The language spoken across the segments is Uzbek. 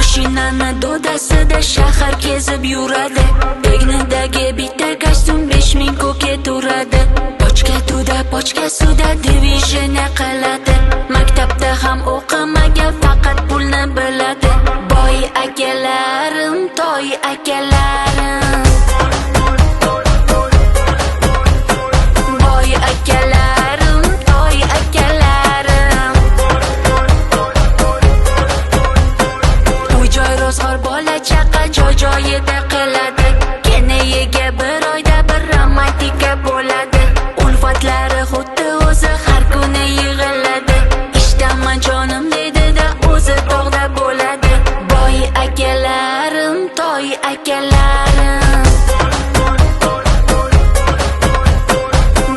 Mashinani dodasida shahar kezib yuradi. Egnidagi bitta kostyum 5000 ko'kka turadi. Pochka suda divizhini qiladi. Maktabda ham o'qimagan, faqat pulni biladi. Boy akalarim, toy akalarim. Boy akalarim, toy akalarim. Uy-joy ro'zg'or, bola chaqa joy-joyida qiladi. Kenayiga bir oyda bir romantika bo'ladi. Ulfatlari xuddi o'zi har kuni yig'iladi. Ishdaman jonim dedi-da, o'zi tog'da bo'ladi. Boy akalarim, toy akalarim.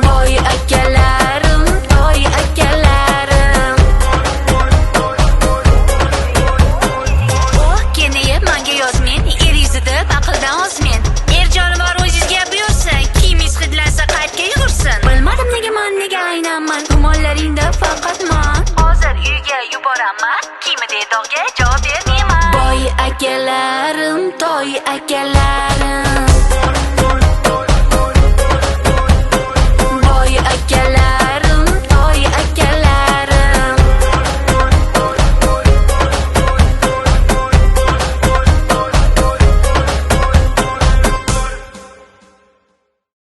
Boy akalarim, toy akalarim. Oh, kenayib menga yozmen, er yuzida aqldan ozmen. Er jonivor o'zingizga buyursa, kiyimingiz hidlansa qayerga yugursin? Bilmadim nega aynaman, gumonlaringda faqat man. Hozir uyga yuboraman, kiyimida dog'ga javob ber deyman. Boy akalarim, toy akalarim.